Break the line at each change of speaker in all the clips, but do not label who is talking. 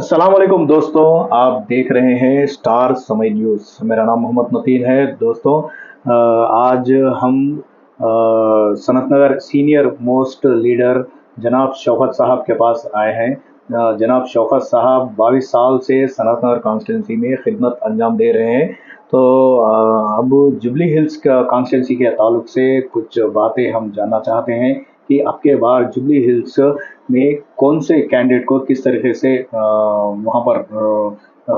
अस्सलाम वालेकुम दोस्तों। आप देख रहे हैं स्टार समय न्यूज़। मेरा नाम मोहम्मद नतीन है दोस्तों। आज हम सनत नगर सीनियर मोस्ट लीडर जनाब शौकत साहब के पास आए हैं। जनाब शौकत साहब 22 साल से सनत नगर कॉन्स्टिट्यूंसी में खिदमत अंजाम दे रहे हैं। तो अब जुबली हिल्स का कॉन्स्टिट्यूंसी के ताल्लुक से कुछ बातें हम जानना चाहते हैं कि आपके बार जुबली हिल्स में कौन से कैंडिडेट को किस तरीके से वहाँ पर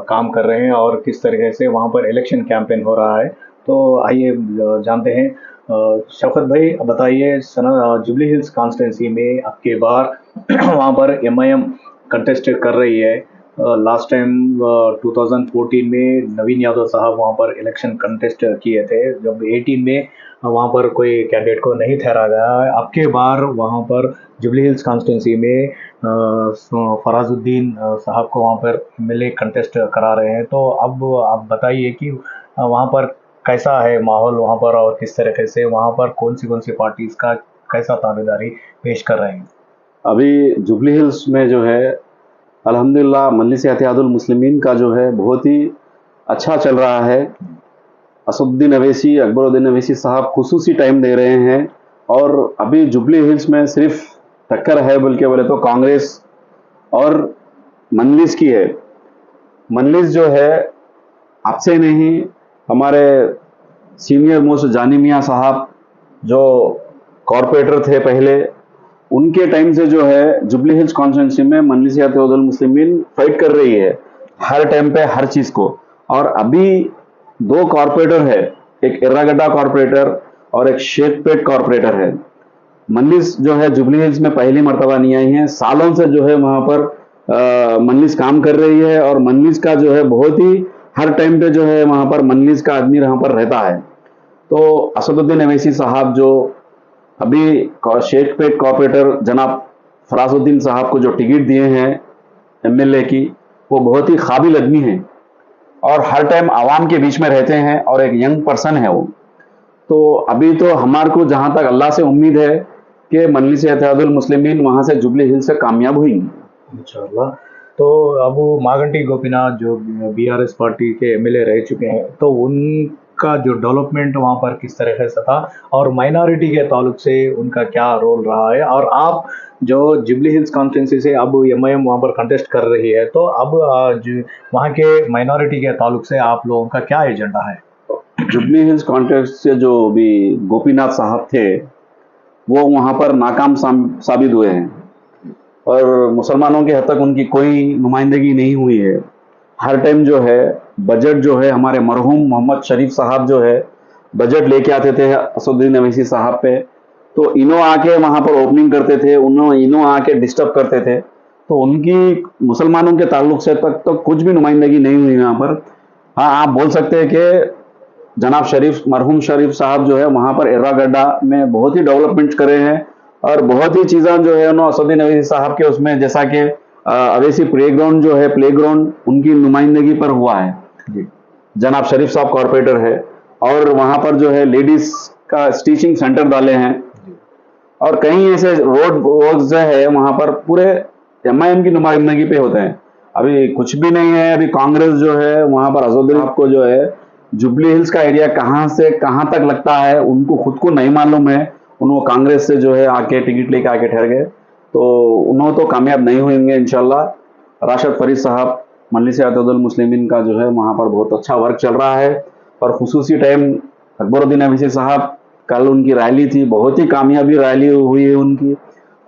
काम कर रहे हैं और किस तरीके से वहाँ पर इलेक्शन कैंपेन हो रहा है। तो आइए जानते हैं। शौकत भाई बताइए, जुबली हिल्स कॉन्स्टिट्यूंसी में आपके बार वहाँ पर एमआईएम कंटेस्ट कर रही है। लास्ट टाइम 2014 में नवीन यादव साहब वहाँ पर इलेक्शन कंटेस्ट किए थे, जब 18 में वहाँ पर कोई कैंडिडेट को नहीं ठहरा गया। आपके बार वहाँ पर जुबली हिल्स कॉन्स्टिट्यूंसी में फराजुद्दीन साहब को वहाँ पर एमएलए कंटेस्ट करा रहे हैं। तो अब आप बताइए कि वहाँ पर कैसा है माहौल वहाँ पर, और किस तरीके से वहाँ पर कौन सी पार्टीज का कैसा ताबेदारी पेश कर रहे हैं।
अभी जुबली हिल्स में जो है अल्हम्दुलिल्लाह मजलिस इत्तेहादुल मुस्लिमीन का जो है बहुत ही अच्छा चल रहा है। असदुद्दीन अवैसी, अकबरुद्दीन अवैसी साहब खुसूसी टाइम दे रहे हैं। और अभी जुबली हिल्स में सिर्फ टक्कर है बल्कि बोले तो कांग्रेस और मजलिस की है। मजलिस जो है आपसे नहीं, हमारे सीनियर मोस्ट जानी मियाँ साहब जो कॉरपोरेटर थे पहले, उनके टाइम से जो है जुबली हिल्स कॉन्स्टिट्यूंसी में मजलिस इत्तेहादुल मुस्लिमीन फाइट कर रही है हर टाइम पे हर चीज को। और अभी दो कॉरपोरेटर है, एक एर्रागड्डा कॉरपोरेटर और एक शेखपेट कॉरपोरेटर है। मजलिस जो है जुबली हिल्स में पहली मर्तबा नहीं आई है, सालों से जो है वहां पर मजलिस काम कर रही है। और मजलिस का जो है बहुत ही हर टाइम पे जो है वहां पर मजलिस का आदमी वहां पर रहता है। तो असदुद्दीन अवैसी साहब जो अभी शेखपेट कॉरपोरेटर जनाब फराजुद्दीन साहब को जो टिकट दिए हैं एमएलए की, वो बहुत ही काबिल आदमी हैं और हर टाइम आवाम के बीच में रहते हैं और एक यंग पर्सन है वो। तो अभी तो हमारे को जहां तक अल्लाह से उम्मीद है कि मजलिस इत्तेहादुल मुस्लिमीन वहां से जुबली हिल से कामयाब हुई।
इंशाल्लाह। तो अब वो मागंटी गोपीनाथ जो बीआरएस पार्टी के एमएलए रह चुके हैं, तो उनका जो डेवलपमेंट वहाँ पर किस तरह से था और माइनॉरिटी के ताल्लुक से उनका क्या रोल रहा है। और आप जो जुबली हिल्स कॉन्स्टिट्यूंसी से अब एमआईएम वहाँ पर कंटेस्ट कर रही है, तो अब वहाँ के माइनॉरिटी के ताल्लुक से आप लोगों का क्या एजेंडा है।
जुबली हिल्स कॉन्टेस्ट से जो भी गोपीनाथ साहब थे वो वहां पर नाकाम साबित हुए हैं और मुसलमानों के हद तक उनकी कोई नुमाइंदगी नहीं हुई है। हर टाइम जो है बजट जो है हमारे मरहूम मोहम्मद शरीफ साहब जो है बजट लेके आते थे असदुद्दीन अवैसी साहब पे, तो इनो आके वहां पर ओपनिंग करते थे, इनो आके डिस्टर्ब करते थे। तो उनकी मुसलमानों के ताल्लुक से तक तो कुछ भी नुमाइंदगी नहीं हुई यहाँ पर। हाँ, आप बोल सकते हैं कि जनाब शरीफ मरहूम शरीफ साहब जो है वहां पर एर्रागड्डा में बहुत ही डेवलपमेंट करे हैं और बहुत ही चीज़ें जो है उन्होंने असदुद्दीन अवैसी साहब के उसमें, जैसा कि अवैसी प्लेग्राउंड जो है प्लेग्राउंड उनकी नुमाइंदगी पर हुआ है जी। जनाब शरीफ साहब कॉरपोरेटर है और वहां पर जो है लेडीज का स्टिचिंग सेंटर डाले हैं और कई ऐसे रोड वर्क जो है वहां पर पूरे एमआईएम की नुमाइंदगी पे होते हैं। अभी कुछ भी नहीं है, अभी कांग्रेस जो है वहां पर असदुद्दीन आपको जो है जुबली हिल्स का एरिया कहां से कहां तक लगता है उनको खुद को नहीं मालूम है। उन्होंने कांग्रेस से जो है आके टिकट लेके आके ठहर गए, तो उन्होंने तो कामयाब नहीं होंगे इंशाल्लाह। राशिद फरीद साहब मजलिस इत्तेहादुल मुस्लिमीन का जो है वहां पर बहुत अच्छा वर्क चल रहा है। और खुसूसी टाइम अकबरुद्दीन अवैसी साहब, कल उनकी रैली थी, बहुत ही कामयाबी रैली हुई है उनकी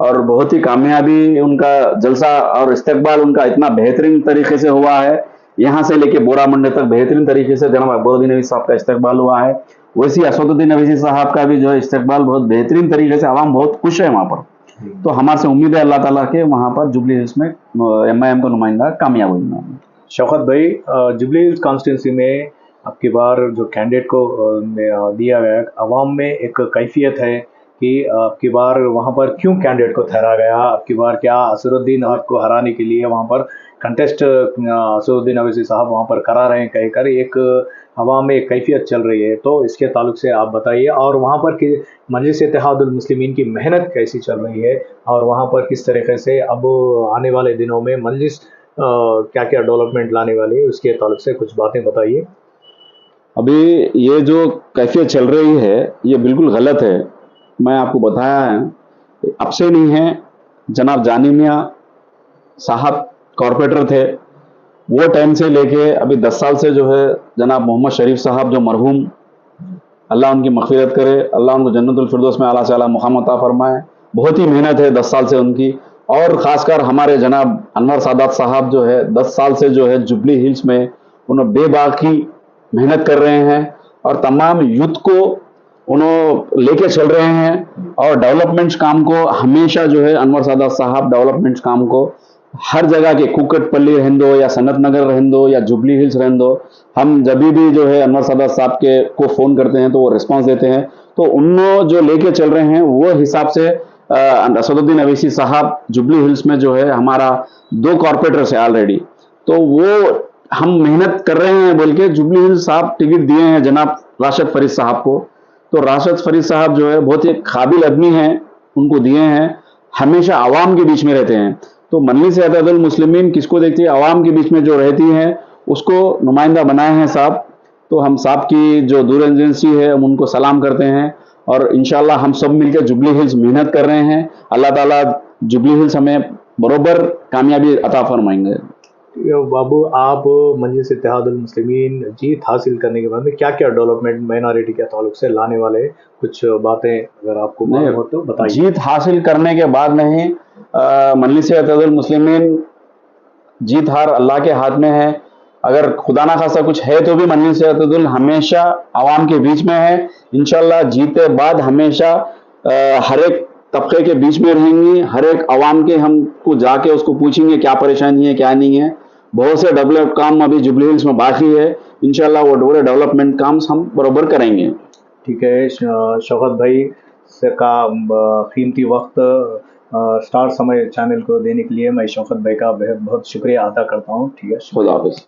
और बहुत ही कामयाबी उनका जलसा और इस्तकबाल उनका इतना बेहतरीन तरीके से हुआ है। यहाँ से लेके बोरा मंडी तक बेहतरीन तरीके से जनाब अकबरुद्दीन अवैसी साहब का इस्तकबाल हुआ है। वैसे ही असदुद्दीन अवैसी साहब का भी जो है इस्तकबाल बहुत बेहतरीन तरीके से, आवाम बहुत खुश है वहां पर। तो हमारे से उम्मीद है अल्लाह ताला के वहां पर जुबली हिल्स में एमआईएम का नुमाइंदा कामयाब हुई।
शौकत भाई, जुबली हिल्स कॉन्स्टिट्यूंसी में आपकी बार जो कैंडिडेट को दिया गया, अवाम में एक कैफियत है कि आपकी बार वहाँ पर क्यों कैंडिडेट को ठहरा गया। आपकी बार क्या असरुद्दीन आपको हराने के लिए वहाँ पर कंटेस्ट असरुद्दीन अवैसी साहब वहाँ पर करा रहे हैं कहकर एक अवाम में एक कैफियत चल रही है। तो इसके ताल्लुक से आप बताइए, और वहाँ पर कि मजलिस इत्तेहादुल मुस्लिमीन की मेहनत कैसी चल रही है और वहाँ पर किस तरीके से अब आने वाले दिनों में मजलिस क्या क्या डेवलपमेंट लाने वाली है, उसके ताल्लुक से कुछ बातें बताइए।
अभी ये जो कैफियत चल रही है ये बिल्कुल गलत है। मैं आपको बताया है, अब से नहीं है। जनाब जानी मियाँ साहब कॉरपोरेटर थे, वो टाइम से लेके अभी 10 साल से जो है जनाब मोहम्मद शरीफ साहब जो मरहूम, अल्लाह उनकी मग़फ़िरत करे, अल्लाह उनको जन्नतुल फिरदौस में आला से आला मुक़ाम अता फ़रमाए। बहुत ही मेहनत है 10 साल से उनकी, और ख़ासकर हमारे जनाब अनवर सादात साहब जो है 10 साल से जो है जुबली हिल्स में उन्होंने बेबाकी मेहनत कर रहे हैं और तमाम यूथ को उन्होंने लेके चल रहे हैं। और डेवलपमेंट्स काम को हमेशा जो है अनवर सादात साहब डेवलपमेंट्स काम को हर जगह के कुकटपल्ली रहन दो या सनत नगर रहन दो या जुबली हिल्स रहन दो, हम जब भी जो है अनवर सादात साहब के को फ़ोन करते हैं तो वो रिस्पांस देते हैं। तो उन्होंने जो लेके चल रहे हैं वो हिसाब से असदुद्दीन अवैसी साहब जुबली हिल्स में जो है हमारा 2 कॉरपोरेटर्स है ऑलरेडी, तो वो हम मेहनत कर रहे हैं बोल के जुबली हिल्स साहब टिकट दिए हैं जनाब राशिद फरीद साहब को। तो राशिद फरीद साहब जो है बहुत ही काबिल आदमी हैं, उनको दिए हैं, हमेशा आवाम के बीच में रहते हैं। तो मजलिस इत्तेहादुल मुस्लिमीन किसको देखती है, आवाम के बीच में जो रहती है उसको नुमाइंदा बनाए हैं साहब। तो हम साहब की जो दूर एजेंसी है हम उनको सलाम करते हैं और इंशाल्लाह हम सब मिलकर जुबली हिल्स मेहनत कर रहे हैं। अल्लाह ताला जुबली हिल्स हमें बरोबर कामयाबी अता फरमाएंगे।
बाबू, आप मजलिस इत्तेहादुल मुस्लिमीन जीत हासिल करने के बाद में क्या क्या डेवलपमेंट माइनॉरिटी के ताल्लुक से लाने वाले हैं? कुछ बातें अगर आपको मालूम हो तो बताइए।
जीत हासिल करने के बाद में ही मजलिस इत्तेहादुल मुस्लिमीन जीत हार अल्लाह के हाथ में है। अगर खुदा ना खासा कुछ है तो भी मजलिस इत्तेहादुल हमेशा आवाम के बीच में है। इंशाल्लाह जीते बाद हमेशा हर एक तबके के बीच में रहेंगी, हर एक आवाम के हमको जाके उसको पूछेंगे क्या परेशानी है क्या नहीं है। बहुत से डेवलप काम अभी जुबली हिल्स में बाकी है, इंशाल्लाह वो पूरे डेवलपमेंट काम हम बरोबर करेंगे।
ठीक है, शौकत भाई से का कीमती वक्त स्टार समय चैनल को देने के लिए मैं शौकत भाई का बहुत शुक्रिया अदा करता हूँ। ठीक है,
खुदा हाफिज।